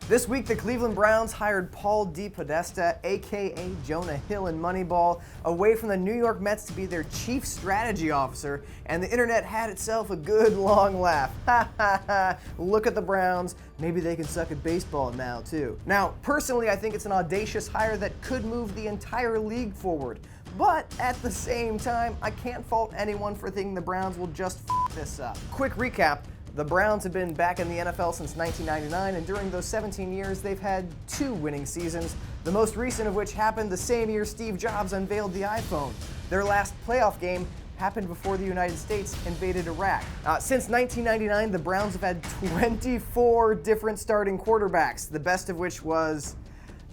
This week, the Cleveland Browns hired Paul DePodesta, aka Jonah Hill in Moneyball, away from the New York Mets to be their chief strategy officer, and the internet had itself a good long laugh. Ha ha ha, look at the Browns, maybe they can suck at baseball now too. Now, personally, I think it's an audacious hire that could move the entire league forward. But at the same time, I can't fault anyone for thinking the Browns will just f this up. Quick recap. The Browns have been back in the NFL since 1999, and during those 17 years, they've had 2 winning seasons, the most recent of which happened the same year Steve Jobs unveiled the iPhone. Their last playoff game happened before the United States invaded Iraq. Since 1999, the Browns have had 24 different starting quarterbacks, the best of which was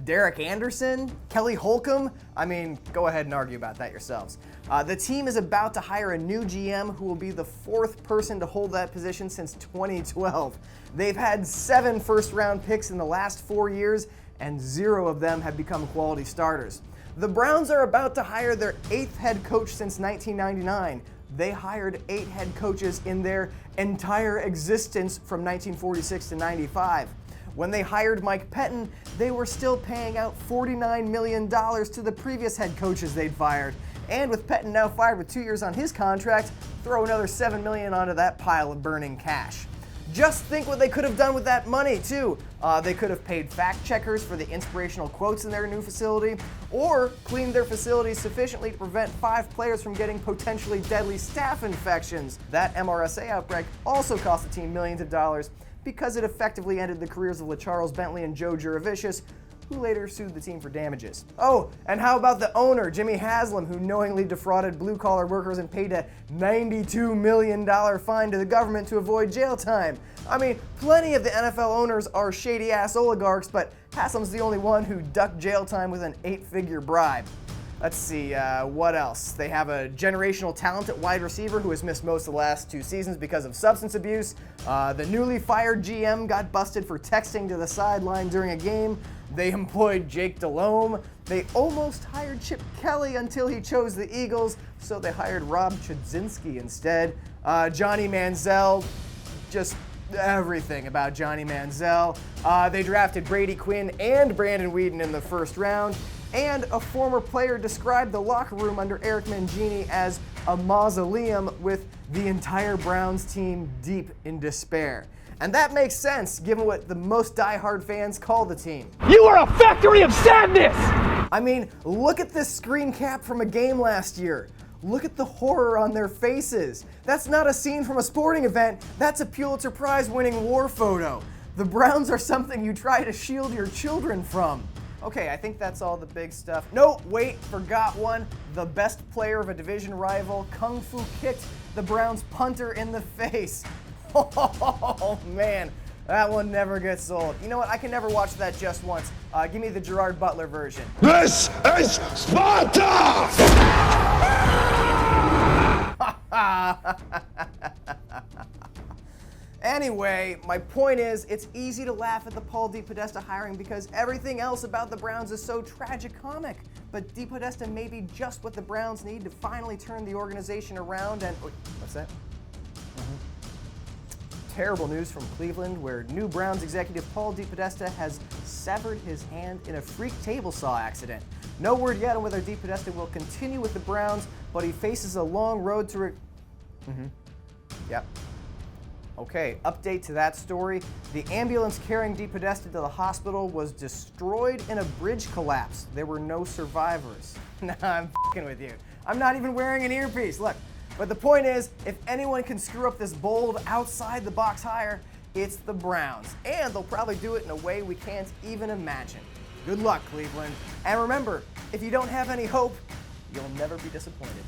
Derek Anderson? Kelly Holcomb? I mean, go ahead and argue about that yourselves. The team is about to hire a new GM who will be the 4th person to hold that position since 2012. They've had 7 first-round picks in the last 4 years, and 0 of them have become quality starters. The Browns are about to hire their 8th head coach since 1999. They hired 8 head coaches in their entire existence from 1946 to 95. When they hired Mike Pettin, they were still paying out $49 million to the previous head coaches they'd fired. And with Pettin now fired with 2 years on his contract, throw another $7 million onto that pile of burning cash. Just think what they could have done with that money, too. They could have paid fact checkers for the inspirational quotes in their new facility, or cleaned their facility sufficiently to prevent 5 players from getting potentially deadly staph infections. That MRSA outbreak also cost the team millions of dollars, because it effectively ended the careers of LaCharles Bentley and Joe Juravicius, who later sued the team for damages. Oh, and how about the owner, Jimmy Haslam, who knowingly defrauded blue-collar workers and paid a $92 million fine to the government to avoid jail time? I mean, plenty of the NFL owners are shady-ass oligarchs, but Haslam's the only one who ducked jail time with an 8-figure bribe. Let's see, what else? They have a generational talent at wide receiver who has missed most of the last 2 seasons because of substance abuse. The newly fired GM got busted for texting to the sideline during a game. They employed Jake Delhomme. They almost hired Chip Kelly until he chose the Eagles, so they hired Rob Chudzinski instead. Johnny Manziel, just everything about Johnny Manziel. They drafted Brady Quinn and Brandon Weeden in the first round. And a former player described the locker room under Eric Mangini as a mausoleum with the entire Browns team deep in despair. And that makes sense, given what the most diehard fans call the team. You are a factory of sadness! I mean, look at this screen cap from a game last year. Look at the horror on their faces. That's not a scene from a sporting event, that's a Pulitzer Prize-winning war photo. The Browns are something you try to shield your children from. Okay, I think that's all the big stuff. No, wait, forgot one. The best player of a division rival, Kung Fu kicked the Browns punter in the face. Oh, man, that one never gets old. You know what, I can never watch that just once. Give me the Gerard Butler version. This is Sparta! Anyway, my point is, it's easy to laugh at the Paul DePodesta hiring because everything else about the Browns is so tragicomic. But DePodesta may be just what the Browns need to finally turn the organization around and... Wait, what's that? Terrible news from Cleveland, where new Browns executive Paul DePodesta has severed his hand in a freak table saw accident. No word yet on whether DePodesta will continue with the Browns, but he faces a long road to... Yep. Okay, update to that story. The ambulance carrying DePodesta to the hospital was destroyed in a bridge collapse. There were no survivors. Nah, I'm f***ing with you. I'm not even wearing an earpiece, look. But the point is, if anyone can screw up this bold, outside-the-box hire, it's the Browns. And they'll probably do it in a way we can't even imagine. Good luck, Cleveland. And remember, if you don't have any hope, you'll never be disappointed.